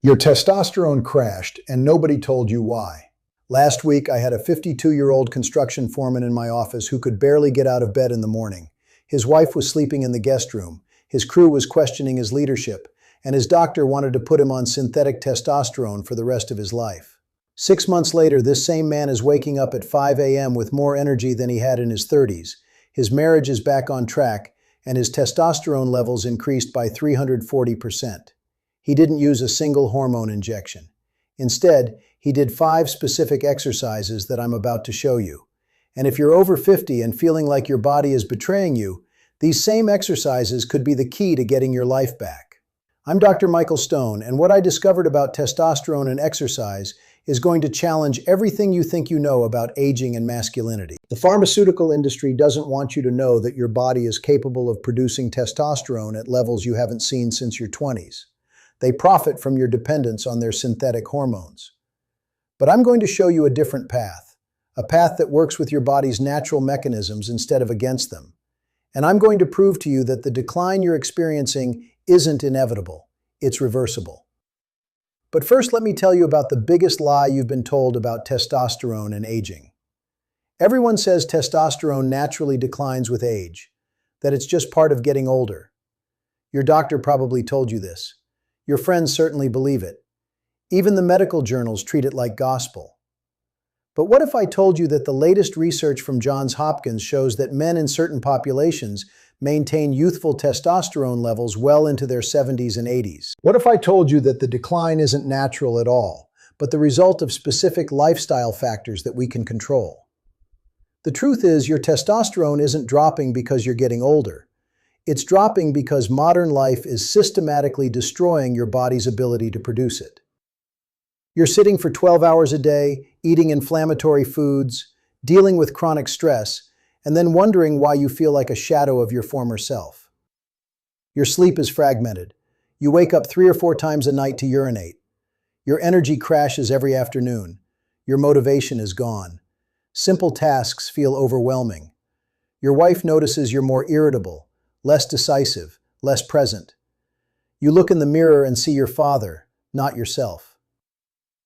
Your testosterone crashed and nobody told you why. Last week, I had a 52-year-old construction foreman in my office who could barely get out of bed in the morning. His wife was sleeping in the guest room, his crew was questioning his leadership, and his doctor wanted to put him on synthetic testosterone for the rest of his life. 6 months later, this same man is waking up at 5 a.m. with more energy than he had in his 30s. His marriage is back on track, and his testosterone levels increased by 340%. He didn't use a single hormone injection. Instead, he did 5 specific exercises that I'm about to show you. And if you're over 50 and feeling like your body is betraying you, these same exercises could be the key to getting your life back. I'm Dr. Michael Stone, and what I discovered about testosterone and exercise is going to challenge everything you think you know about aging and masculinity. The pharmaceutical industry doesn't want you to know that your body is capable of producing testosterone at levels you haven't seen since your 20s. They profit from your dependence on their synthetic hormones. But I'm going to show you a different path, a path that works with your body's natural mechanisms instead of against them. And I'm going to prove to you that the decline you're experiencing isn't inevitable, it's reversible. But first, let me tell you about the biggest lie you've been told about testosterone and aging. Everyone says testosterone naturally declines with age, that it's just part of getting older. Your doctor probably told you this. Your friends certainly believe it. Even the medical journals treat it like gospel. But what if I told you that the latest research from Johns Hopkins shows that men in certain populations maintain youthful testosterone levels well into their 70s and 80s? What if I told you that the decline isn't natural at all, but the result of specific lifestyle factors that we can control? The truth is, your testosterone isn't dropping because you're getting older. It's dropping because modern life is systematically destroying your body's ability to produce it. You're sitting for 12 hours a day, eating inflammatory foods, dealing with chronic stress, and then wondering why you feel like a shadow of your former self. Your sleep is fragmented. You wake up 3 or 4 times a night to urinate. Your energy crashes every afternoon. Your motivation is gone. Simple tasks feel overwhelming. Your wife notices you're more irritable, less decisive, less present. You look in the mirror and see your father, not yourself.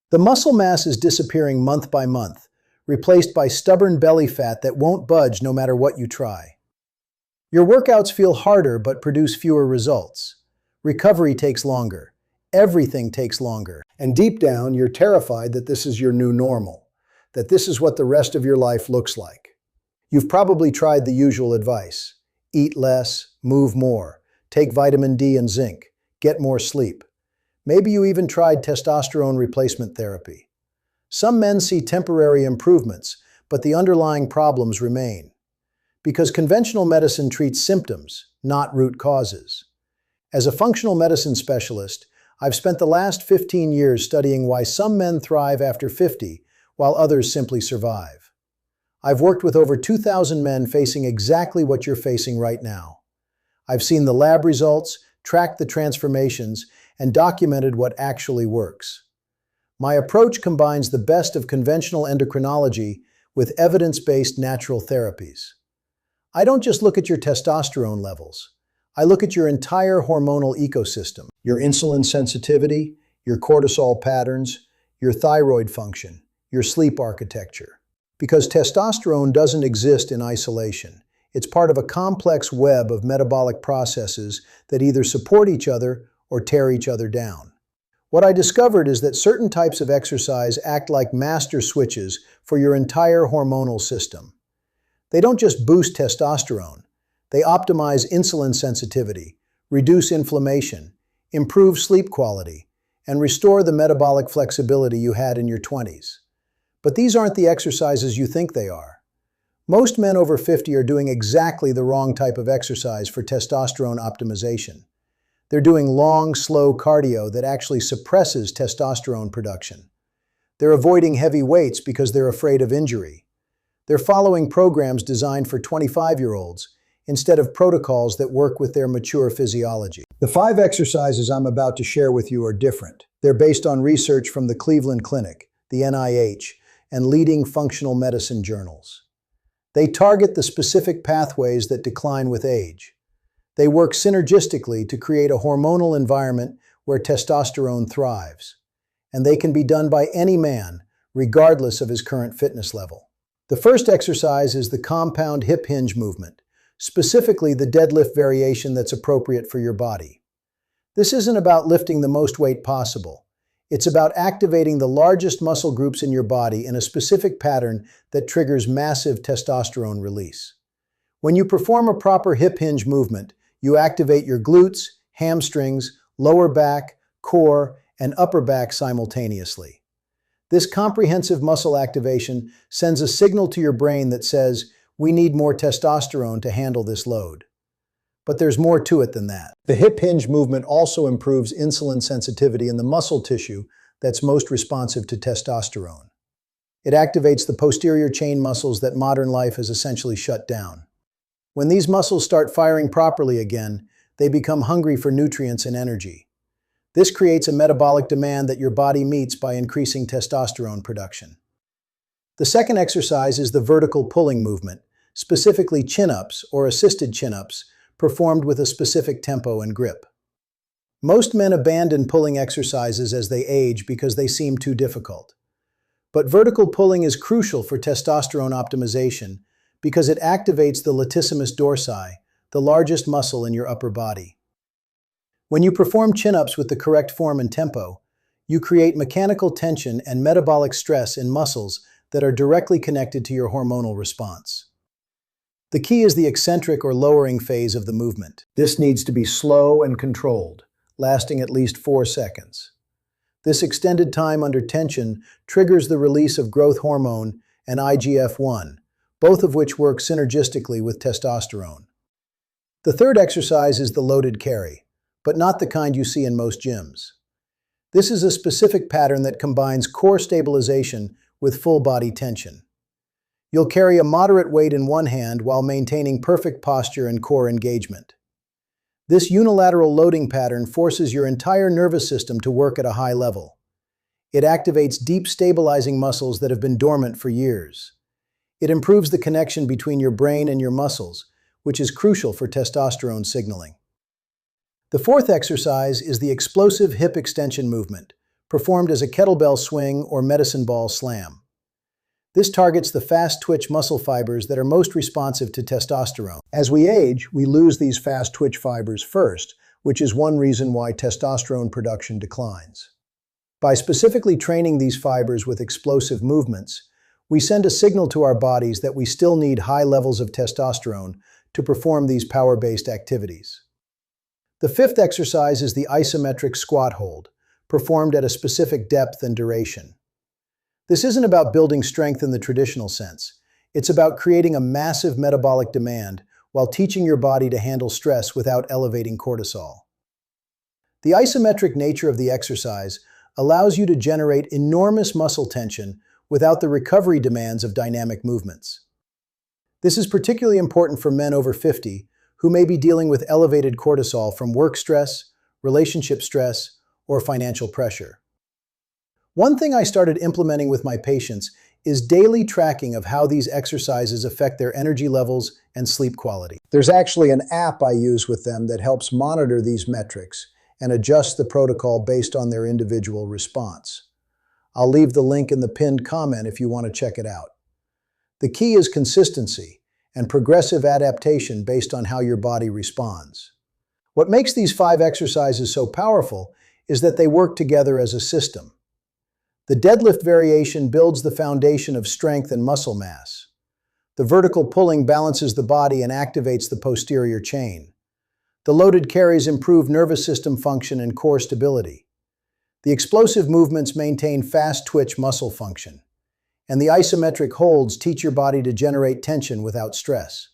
The muscle mass is disappearing month by month, replaced by stubborn belly fat that won't budge no matter what you try. Your workouts feel harder but produce fewer results. Recovery takes longer. Everything takes longer. And deep down, you're terrified that this is your new normal, that this is what the rest of your life looks like. You've probably tried the usual advice. Eat less, move more, take vitamin D and zinc, get more sleep. Maybe you even tried testosterone replacement therapy. Some men see temporary improvements, but the underlying problems remain. Because conventional medicine treats symptoms, not root causes. As a functional medicine specialist, I've spent the last 15 years studying why some men thrive after 50, while others simply survive. I've worked with over 2,000 men facing exactly what you're facing right now. I've seen the lab results, tracked the transformations, and documented what actually works. My approach combines the best of conventional endocrinology with evidence-based natural therapies. I don't just look at your testosterone levels. I look at your entire hormonal ecosystem, your insulin sensitivity, your cortisol patterns, your thyroid function, your sleep architecture. Because testosterone doesn't exist in isolation. It's part of a complex web of metabolic processes that either support each other or tear each other down. What I discovered is that certain types of exercise act like master switches for your entire hormonal system. They don't just boost testosterone. They optimize insulin sensitivity, reduce inflammation, improve sleep quality, and restore the metabolic flexibility you had in your 20s. But these aren't the exercises you think they are. Most men over 50 are doing exactly the wrong type of exercise for testosterone optimization. They're doing long, slow cardio that actually suppresses testosterone production. They're avoiding heavy weights because they're afraid of injury. They're following programs designed for 25-year-olds instead of protocols that work with their mature physiology. The 5 exercises I'm about to share with you are different. They're based on research from the Cleveland Clinic, the NIH, and leading functional medicine journals. They target the specific pathways that decline with age. They work synergistically to create a hormonal environment where testosterone thrives. And they can be done by any man, regardless of his current fitness level. The first exercise is the compound hip hinge movement, specifically the deadlift variation that's appropriate for your body. This isn't about lifting the most weight possible. It's about activating the largest muscle groups in your body in a specific pattern that triggers massive testosterone release. When you perform a proper hip hinge movement, you activate your glutes, hamstrings, lower back, core, and upper back simultaneously. This comprehensive muscle activation sends a signal to your brain that says, "We need more testosterone to handle this load." But there's more to it than that. The hip hinge movement also improves insulin sensitivity in the muscle tissue that's most responsive to testosterone. It activates the posterior chain muscles that modern life has essentially shut down. When these muscles start firing properly again, they become hungry for nutrients and energy. This creates a metabolic demand that your body meets by increasing testosterone production. The second exercise is the vertical pulling movement, specifically chin-ups or assisted chin-ups, performed with a specific tempo and grip. Most men abandon pulling exercises as they age because they seem too difficult. But vertical pulling is crucial for testosterone optimization because it activates the latissimus dorsi, the largest muscle in your upper body. When you perform chin-ups with the correct form and tempo, you create mechanical tension and metabolic stress in muscles that are directly connected to your hormonal response. The key is the eccentric or lowering phase of the movement. This needs to be slow and controlled, lasting at least 4 seconds. This extended time under tension triggers the release of growth hormone and IGF-1, both of which work synergistically with testosterone. The third exercise is the loaded carry, but not the kind you see in most gyms. This is a specific pattern that combines core stabilization with full body tension. You'll carry a moderate weight in one hand while maintaining perfect posture and core engagement. This unilateral loading pattern forces your entire nervous system to work at a high level. It activates deep stabilizing muscles that have been dormant for years. It improves the connection between your brain and your muscles, which is crucial for testosterone signaling. The fourth exercise is the explosive hip extension movement, performed as a kettlebell swing or medicine ball slam. This targets the fast-twitch muscle fibers that are most responsive to testosterone. As we age, we lose these fast-twitch fibers first, which is one reason why testosterone production declines. By specifically training these fibers with explosive movements, we send a signal to our bodies that we still need high levels of testosterone to perform these power-based activities. The fifth exercise is the isometric squat hold, performed at a specific depth and duration. This isn't about building strength in the traditional sense. It's about creating a massive metabolic demand while teaching your body to handle stress without elevating cortisol. The isometric nature of the exercise allows you to generate enormous muscle tension without the recovery demands of dynamic movements. This is particularly important for men over 50 who may be dealing with elevated cortisol from work stress, relationship stress, or financial pressure. One thing I started implementing with my patients is daily tracking of how these exercises affect their energy levels and sleep quality. There's actually an app I use with them that helps monitor these metrics and adjust the protocol based on their individual response. I'll leave the link in the pinned comment if you want to check it out. The key is consistency and progressive adaptation based on how your body responds. What makes these 5 exercises so powerful is that they work together as a system. The deadlift variation builds the foundation of strength and muscle mass. The vertical pulling balances the body and activates the posterior chain. The loaded carries improve nervous system function and core stability. The explosive movements maintain fast-twitch muscle function. And the isometric holds teach your body to generate tension without stress.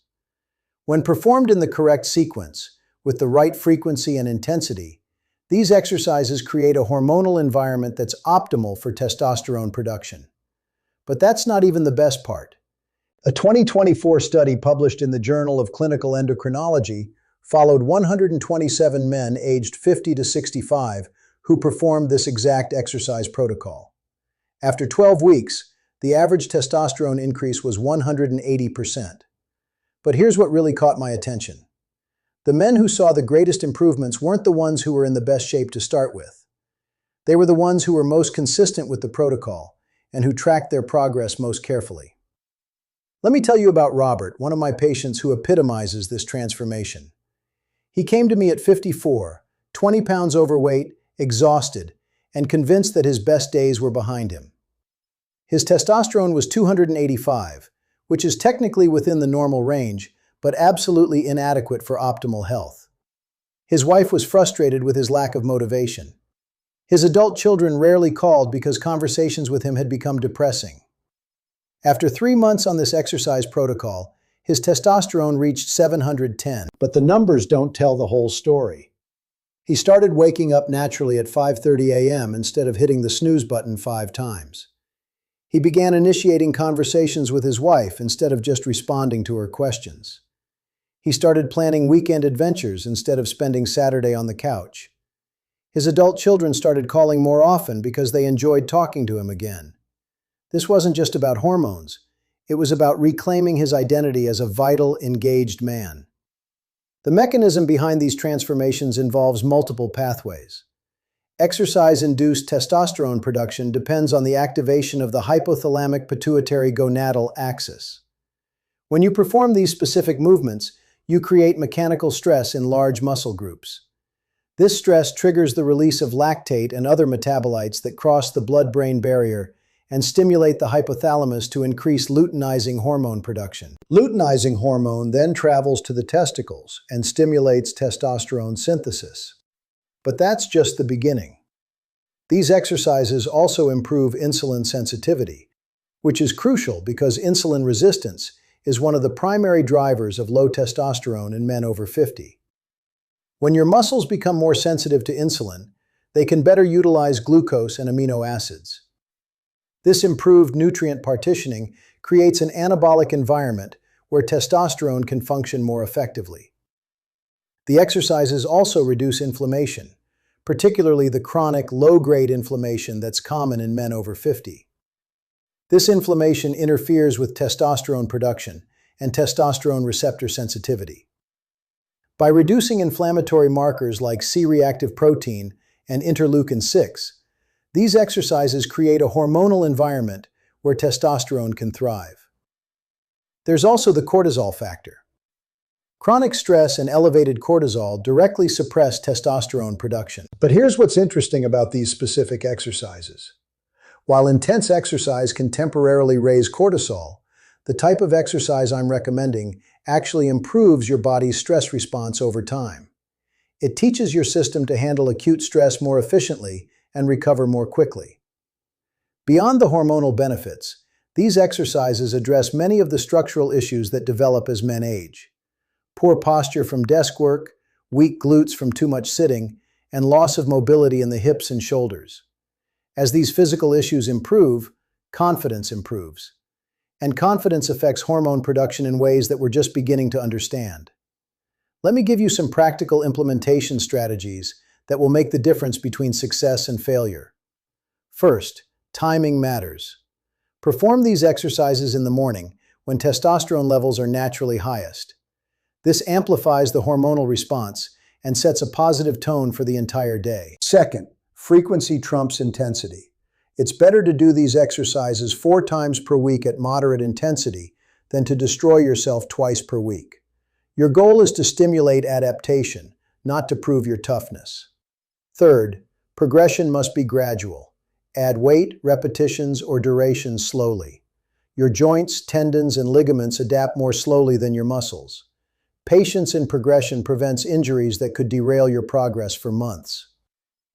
When performed in the correct sequence, with the right frequency and intensity, these exercises create a hormonal environment that's optimal for testosterone production. But that's not even the best part. A 2024 study published in the Journal of Clinical Endocrinology followed 127 men aged 50 to 65 who performed this exact exercise protocol. After 12 weeks, the average testosterone increase was 180%. But here's what really caught my attention. The men who saw the greatest improvements weren't the ones who were in the best shape to start with. They were the ones who were most consistent with the protocol and who tracked their progress most carefully. Let me tell you about Robert, one of my patients who epitomizes this transformation. He came to me at 54, 20 pounds overweight, exhausted, and convinced that his best days were behind him. His testosterone was 285, which is technically within the normal range, but absolutely inadequate for optimal health. His wife was frustrated with his lack of motivation. His adult children rarely called because conversations with him had become depressing. After 3 months on this exercise protocol, his testosterone reached 710. But the numbers don't tell the whole story. He started waking up naturally at 5:30 a.m. instead of hitting the snooze button 5 times. He began initiating conversations with his wife instead of just responding to her questions. He started planning weekend adventures instead of spending Saturday on the couch. His adult children started calling more often because they enjoyed talking to him again. This wasn't just about hormones. It was about reclaiming his identity as a vital, engaged man. The mechanism behind these transformations involves multiple pathways. Exercise-induced testosterone production depends on the activation of the hypothalamic-pituitary-gonadal axis. When you perform these specific movements, you create mechanical stress in large muscle groups. This stress triggers the release of lactate and other metabolites that cross the blood-brain barrier and stimulate the hypothalamus to increase luteinizing hormone production. Luteinizing hormone then travels to the testicles and stimulates testosterone synthesis. But that's just the beginning. These exercises also improve insulin sensitivity, which is crucial because insulin resistance is one of the primary drivers of low testosterone in men over 50. When your muscles become more sensitive to insulin, they can better utilize glucose and amino acids. This improved nutrient partitioning creates an anabolic environment where testosterone can function more effectively. The exercises also reduce inflammation, particularly the chronic low-grade inflammation that's common in men over 50. This inflammation interferes with testosterone production and testosterone receptor sensitivity. By reducing inflammatory markers like C-reactive protein and interleukin-6, these exercises create a hormonal environment where testosterone can thrive. There's also the cortisol factor. Chronic stress and elevated cortisol directly suppress testosterone production. But here's what's interesting about these specific exercises. While intense exercise can temporarily raise cortisol, the type of exercise I'm recommending actually improves your body's stress response over time. It teaches your system to handle acute stress more efficiently and recover more quickly. Beyond the hormonal benefits, these exercises address many of the structural issues that develop as men age. Poor posture from desk work, weak glutes from too much sitting, and loss of mobility in the hips and shoulders. As these physical issues improve, confidence improves. And confidence affects hormone production in ways that we're just beginning to understand. Let me give you some practical implementation strategies that will make the difference between success and failure. First, timing matters. Perform these exercises in the morning when testosterone levels are naturally highest. This amplifies the hormonal response and sets a positive tone for the entire day. Second, frequency trumps intensity. It's better to do these exercises 4 times per week at moderate intensity than to destroy yourself twice per week. Your goal is to stimulate adaptation, not to prove your toughness. Third, progression must be gradual. Add weight, repetitions, or duration slowly. Your joints, tendons, and ligaments adapt more slowly than your muscles. Patience in progression prevents injuries that could derail your progress for months.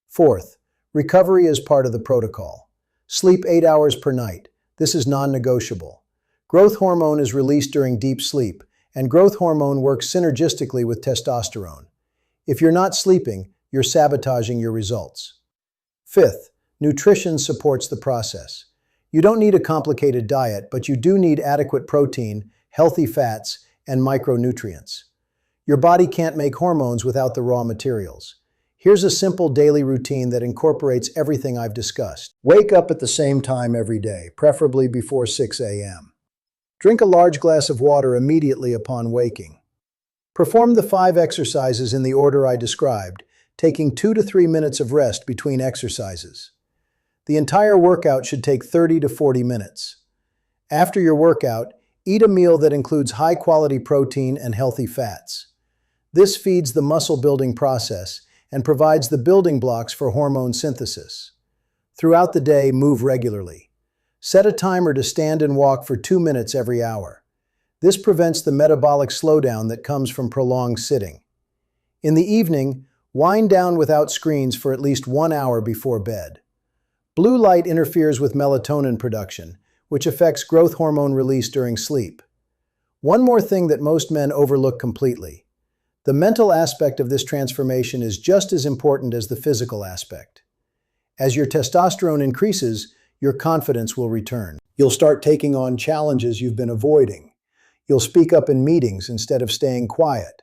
Fourth, recovery is part of the protocol. Sleep 8 hours per night. This is non-negotiable. Growth hormone is released during deep sleep, and growth hormone works synergistically with testosterone. If you're not sleeping, you're sabotaging your results. Fifth, nutrition supports the process. You don't need a complicated diet, but you do need adequate protein, healthy fats, and micronutrients. Your body can't make hormones without the raw materials. Here's a simple daily routine that incorporates everything I've discussed. Wake up at the same time every day, preferably before 6 a.m. Drink a large glass of water immediately upon waking. Perform the 5 exercises in the order I described, taking 2 to 3 minutes of rest between exercises. The entire workout should take 30 to 40 minutes. After your workout, eat a meal that includes high-quality protein and healthy fats. This feeds the muscle-building process and provides the building blocks for hormone synthesis. Throughout the day, move regularly. Set a timer to stand and walk for 2 minutes every hour. This prevents the metabolic slowdown that comes from prolonged sitting. In the evening, wind down without screens for at least 1 hour before bed. Blue light interferes with melatonin production, which affects growth hormone release during sleep. One more thing that most men overlook completely. The mental aspect of this transformation is just as important as the physical aspect. As your testosterone increases, your confidence will return. You'll start taking on challenges you've been avoiding. You'll speak up in meetings instead of staying quiet.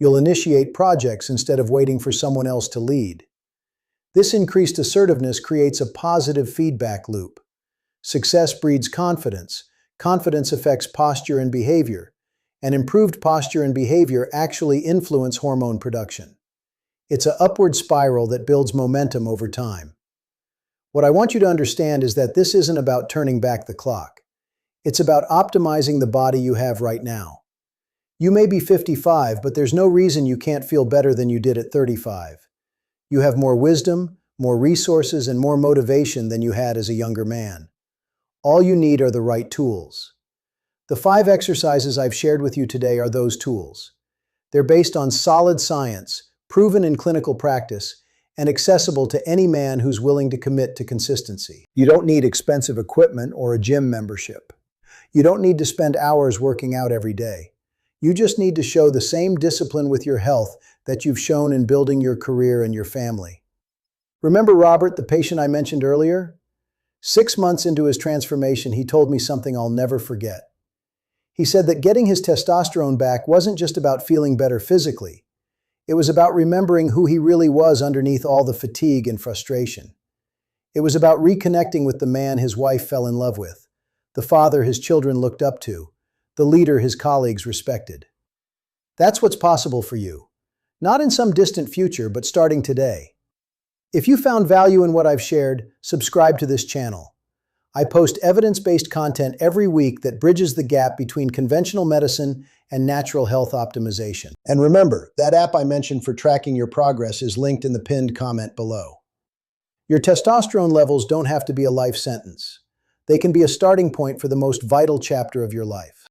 You'll initiate projects instead of waiting for someone else to lead. This increased assertiveness creates a positive feedback loop. Success breeds confidence. Confidence affects posture and behavior. And improved posture and behavior actually influence hormone production. It's an upward spiral that builds momentum over time. What I want you to understand is that this isn't about turning back the clock. It's about optimizing the body you have right now. You may be 55, but there's no reason you can't feel better than you did at 35. You have more wisdom, more resources, and more motivation than you had as a younger man. All you need are the right tools. The 5 exercises I've shared with you today are those tools. They're based on solid science, proven in clinical practice, and accessible to any man who's willing to commit to consistency. You don't need expensive equipment or a gym membership. You don't need to spend hours working out every day. You just need to show the same discipline with your health that you've shown in building your career and your family. Remember Robert, the patient I mentioned earlier? 6 months into his transformation, he told me something I'll never forget. He said that getting his testosterone back wasn't just about feeling better physically. It was about remembering who he really was underneath all the fatigue and frustration. It was about reconnecting with the man his wife fell in love with, the father his children looked up to, the leader his colleagues respected. That's what's possible for you. Not in some distant future, but starting today. If you found value in what I've shared, subscribe to this channel. I post evidence-based content every week that bridges the gap between conventional medicine and natural health optimization. And remember, that app I mentioned for tracking your progress is linked in the pinned comment below. Your testosterone levels don't have to be a life sentence. They can be a starting point for the most vital chapter of your life.